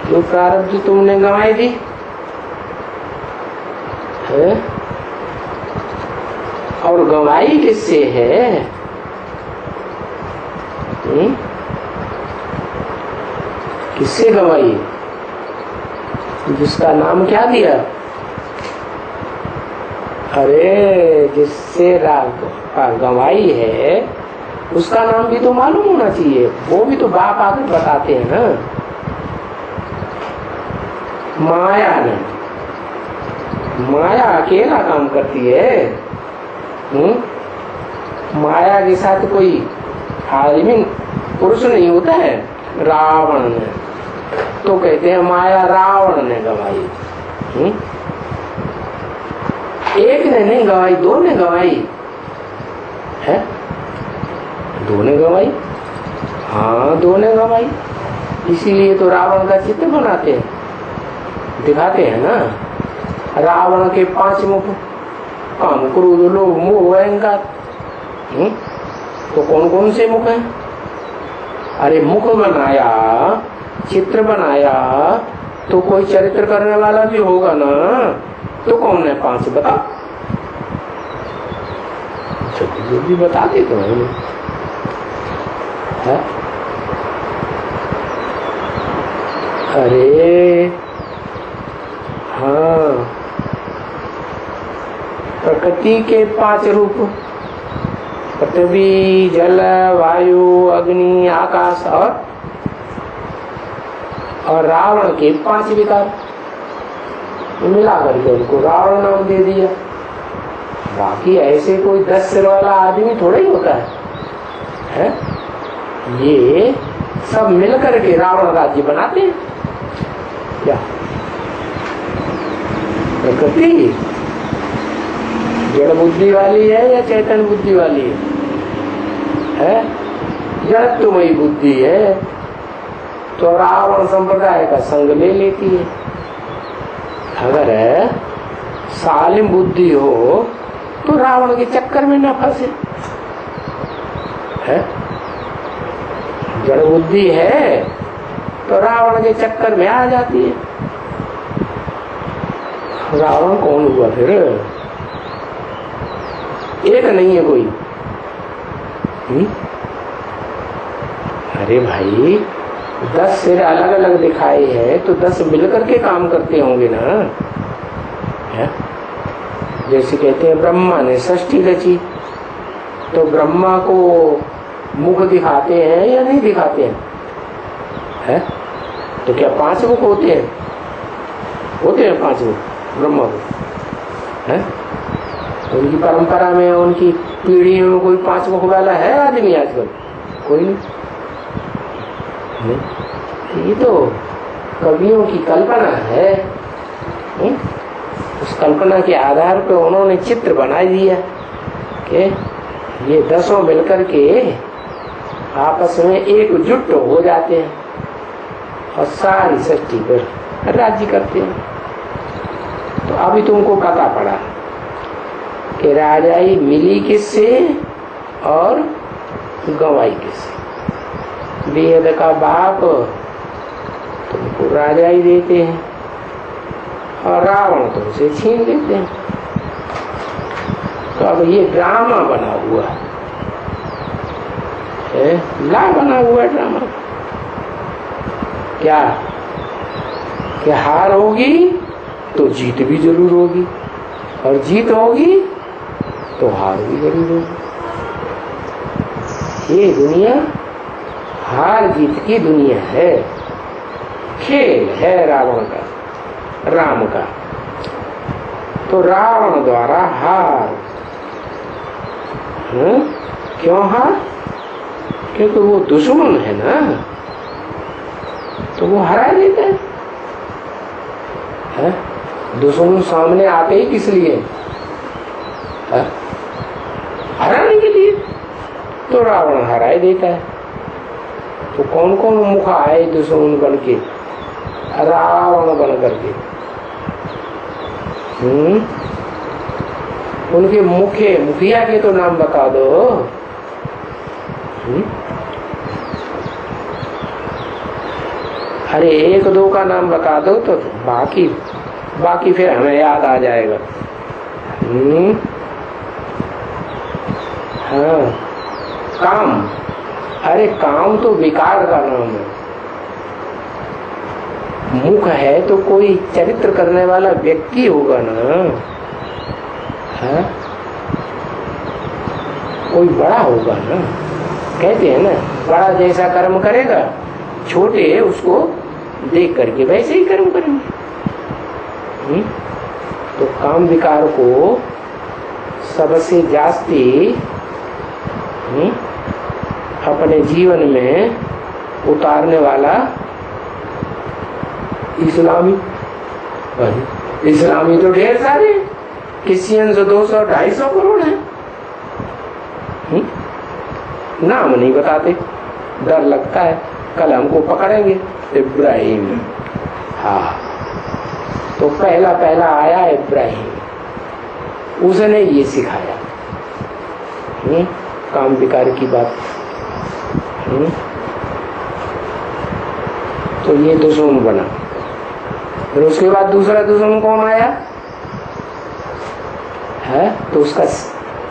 जो प्रारब्ध तुमने गंवाई दी है, और गंवाई किससे है? किससे गंवाई? जिसका नाम क्या दिया? अरे जिससे गंवाई है उसका नाम भी तो मालूम होना चाहिए। वो भी तो बाप आकर बताते हैं ना। माया ने, माया अकेला काम करती है। माया के साथ कोई आदमी पुरुष नहीं होता है। रावण ने तो कहते हैं माया रावण ने गवाई। एक ने नहीं गवाई, दो ने गवाई है। दो ने गवाई। हाँ, दो ने गवाई। इसीलिए तो रावण का चित्र बनाते हैं, दिखाते हैं ना। रावण के 5 मुख, काम, क्रोध, लोभ, मोह, अहंकार। तो कौन कौन से मुख हैं? अरे मुख बनाया, चित्र बनाया तो कोई चरित्र करने वाला भी होगा ना। तो कौन है 5? बता। जो भी बता दे तो है। अरे प्रकृति के 5 रूप, पृथ्वी, जल, वायु, अग्नि, आकाश और रावण के 5 विकार मिला करके उनको रावण नाम दे दिया। बाकी ऐसे कोई 10 सिर वाला आदमी थोड़ा ही होता है? ये सब मिलकर के रावण राज्य बनाते हैं। क्या प्रकृति जड़ बुद्धि वाली है या चैतन्य बुद्धि वाली है? जड़त्वमयी बुद्धि है तो रावण संप्रदाय का संग ले लेती है। अगर सालिम बुद्धि हो तो रावण के चक्कर में न फंसे। है जड़ बुद्धि है तो रावण के चक्कर में आ जाती है। रावण कौन हुआ फिर? एक नहीं है कोई। अरे भाई 10 सिर अलग अलग दिखाए हैं तो 10 मिलकर के काम करते होंगे ना। है? जैसे कहते हैं ब्रह्मा ने सृष्टि रची तो ब्रह्मा को मुख दिखाते हैं या नहीं दिखाते हैं? है? तो क्या 5 मुख होते हैं? होते हैं 5 मुख ब्रह्मा को। है? उनकी परंपरा में, उनकी पीढ़ी में कोई 5 मुख वाला है आदमी आजकल? कोई नहीं। ये तो कवियों की कल्पना है। उस कल्पना के आधार पर उन्होंने चित्र बना दिया कि ये 10 मिलकर के आपस में एकजुट हो जाते हैं और सारी सृष्टि पर राज्य करते हैं। तो अभी तुमको पता पड़ा कि राजाई मिली किससे और गंवाई किससे। वेद का बाप तुमको राजा ही देते हैं और रावण तुमसे छीन लेते हैं। तो अब ये ड्रामा बना हुआ है, ला बना हुआ ड्रामा। क्या कि हार होगी तो जीत भी जरूर होगी और जीत होगी तो हार भी जरूर होगी। ये दुनिया हार जीत की दुनिया है, खेल है रावण का, राम का। तो रावण द्वारा हार। क्यों हार? क्योंकि वो दुश्मन है ना, तो वो हरा देता है। दुश्मन सामने आते ही किस लिए? हराने के लिए। तो रावण हरा ही देता है। तो कौन कौन मुख आए दुश्मन बन के? रावण बन करके। उनके मुखिया के तो नाम बता दो। अरे 1-2 का नाम बता दो तो बाकी फिर हमें याद आ जाएगा। हाँ, काम। अरे काम तो विकार का नाम है। मुख है तो कोई चरित्र करने वाला व्यक्ति होगा ना। है? कोई बड़ा होगा ना। कहते हैं ना, बड़ा जैसा कर्म करेगा छोटे उसको देख करके वैसे ही कर्म करेंगे। तो काम विकार को सबसे जास्ती अपने जीवन में उतारने वाला इस्लामी तो ढेर सारे, क्रिश्चियन 200-250 करोड़ है। नाम नहीं बताते, डर लगता है कल हमको पकड़ेंगे। इब्राहिम, हाँ, तो पहला आया इब्राहिम, उसने ये सिखाया काम विकार की बात। तो ये दुश्मन बना। फिर उसके बाद दूसरा दुश्मन कौन आया है? तो उसका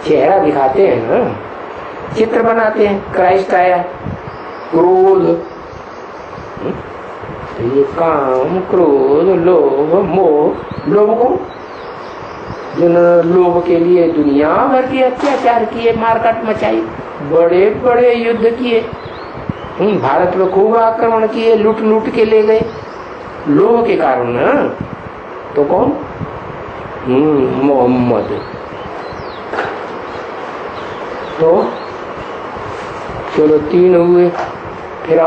चेहरा दिखाते हैं ना, चित्र बनाते हैं। क्राइस्ट आया, क्रोध। तो ये काम, क्रोध, लोभ, मोह। लोभ को जिन्होंने लोभ के लिए दुनिया भर के अत्याचार किए, मारकाट मचाई, बड़े बड़े युद्ध किए, भारत में खूब आक्रमण किए, लूट लूट के ले गए लोभ के कारण ना। तो कौन? मोहम्मद। तो चलो 3 हुए, फिर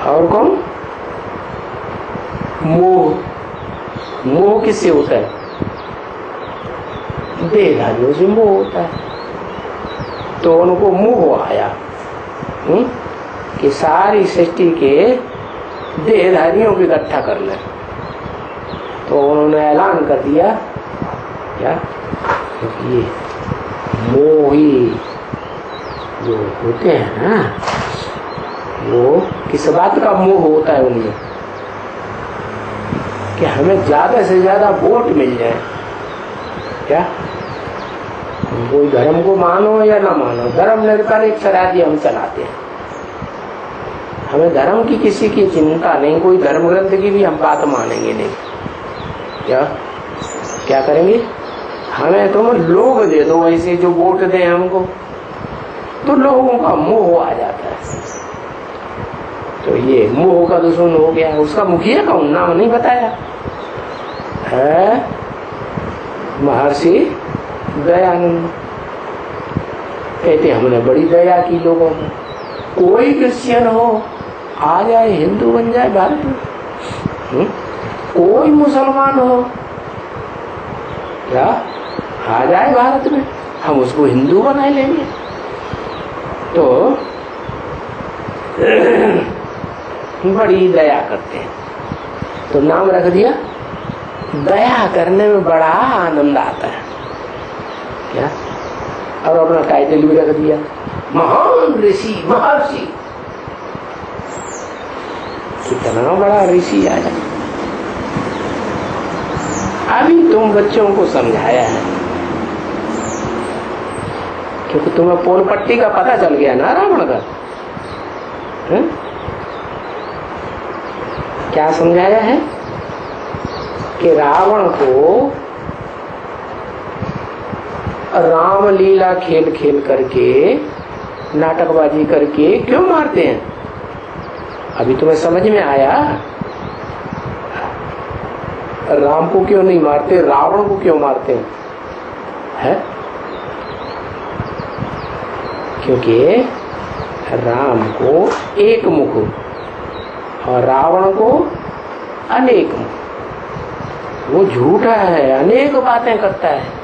और कौन? मोह। मोह किससे होता है? देहधारियों से मोह होता है। तो उनको मोह आया कि सारी सृष्टि के देहधारियों को इकट्ठा कर ले। तो उन्होंने ऐलान कर दिया क्या? ये मोही जो होते हैं ना, वो किस बात का मोह होता है उन्हें? कि हमें ज्यादा से ज्यादा वोट मिल जाए। क्या? कोई धर्म को मानो या ना मानो, धर्म निरपेक्ष राज्य हम चलाते हैं। हमें धर्म की किसी की चिंता नहीं, कोई धर्म ग्रंथ की भी हम बात मानेंगे नहीं। क्या करेंगे? हमें तुम लोग दे दो ऐसे जो वोट दें हमको, तो लोगों का मोह आ जाता है। तो ये मोह का दुश्मन हो गया। उसका मुखिया कौन? नाम नहीं बताया है। महर्षि दयानंद कहते हमने बड़ी दया की लोगों में। कोई क्रिश्चियन हो आ जाए, हिंदू बन जाए भारत में, कोई मुसलमान हो क्या आ जाए भारत में, हम उसको हिंदू बना लेंगे। तो बड़ी दया करते हैं, तो नाम रख दिया। दया करने में बड़ा आनंद आता है क्या? और अपना टाइटल भी रख दिया, महान ऋषि, महर्षि। कितना बड़ा ऋषि आया। अभी तुम बच्चों को समझाया है, क्योंकि तुम्हें पोल पट्टी का पता चल गया ना रावण का। है? क्या समझाया है? कि रावण को रामलीला खेल खेल करके, नाटकबाजी करके क्यों मारते हैं? अभी तुम्हें समझ में आया? राम को क्यों नहीं मारते, रावण को क्यों मारते हैं? है? क्योंकि राम को एक मुख और रावण को अनेक मुख। वो झूठा है, अनेक बातें करता है।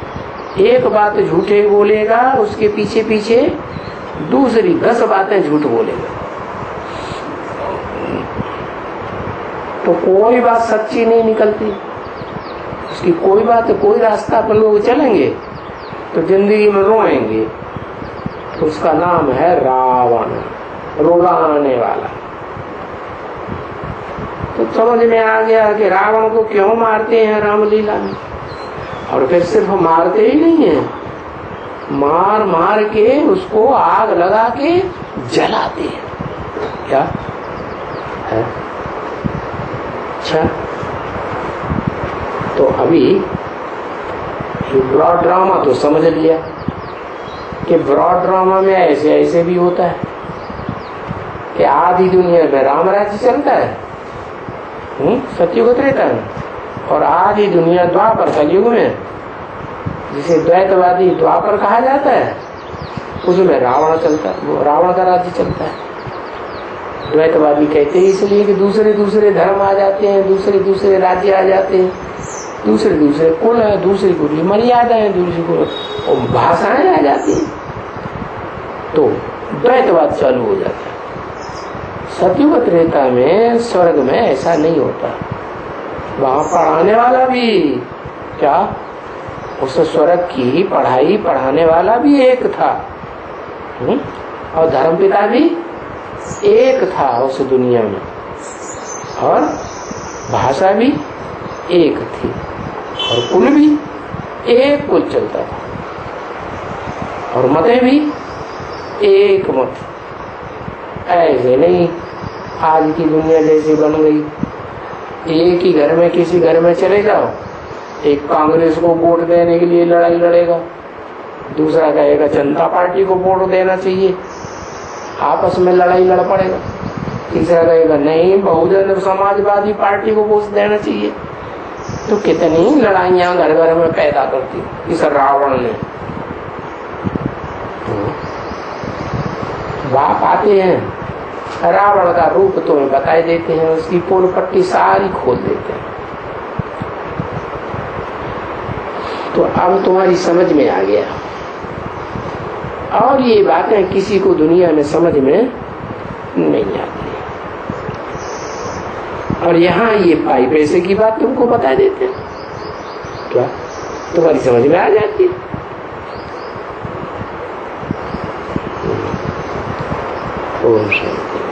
एक बात झूठे बोलेगा, उसके पीछे पीछे दूसरी 10 बातें झूठ बोलेगा। तो कोई बात सच्ची नहीं निकलती उसकी। कोई बात, कोई रास्ता पर लोग चलेंगे तो जिंदगी में रोएंगे। तो उसका नाम है रावण, रुलाने वाला। तो समझ में आ गया कि रावण को क्यों मारते हैं रामलीला में। और फिर सिर्फ मारते ही नहीं है, मार मार के उसको आग लगा के जलाते हैं। क्या है? अच्छा, तो अभी ये ब्रॉड ड्रामा तो समझ लिया कि ब्रॉड ड्रामा में ऐसे ऐसे भी होता है कि आधी दुनिया में राम राज्य चलता है, सतयुग त्रेता में, और आधी दुनिया द्वापर कलयुग में, जिसे द्वैतवादी द्वापर कहा जाता है, उसमें रावण चलता है, वो रावण का राज्य चलता है। द्वैतवादी कहते हैं इसलिए कि दूसरे दूसरे धर्म आ जाते हैं, दूसरे दूसरे राज्य आ जाते हैं, दूसरे दूसरे कुल है, दूसरी कुल मर्यादाएं, दूसरी कुल भाषाएं आ जाती हैं, तो द्वैतवाद चालू हो जाता है। सतयुग त्रेता में, स्वर्ग में ऐसा नहीं होता। वहां पढ़ाने वाला भी क्या, उस स्वर्ग की पढ़ाई पढ़ाने वाला भी एक था, और धर्मपिता भी एक था उस दुनिया में, और भाषा भी एक थी, और कुल भी एक कुल चलता था, और मतें भी एक मत। ऐसे नहीं आज की दुनिया जैसी बन गई, एक ही घर में, किसी घर में चले जाओ एक कांग्रेस को वोट देने के लिए लड़ाई लड़ेगा, दूसरा कहेगा जनता पार्टी को वोट देना चाहिए, आपस में लड़ाई लड़ पड़ेगा। तीसरा कहेगा नहीं बहुजन समाजवादी पार्टी को वोट देना चाहिए। तो कितनी लड़ाइयां घर घर में पैदा करती इस रावण ने। बाप आते हैं, रावण का रूप तुम्हें बताए देते हैं, उसकी पोल पट्टी सारी खोल देते हैं। तो अब तुम्हारी समझ में आ गया। और ये बातें किसी को दुनिया में समझ में नहीं आती। और यहाँ ये पाई पैसे की बात तुमको बता देते हैं, क्या तुम्हारी समझ में आ जाती है। ओम शांति।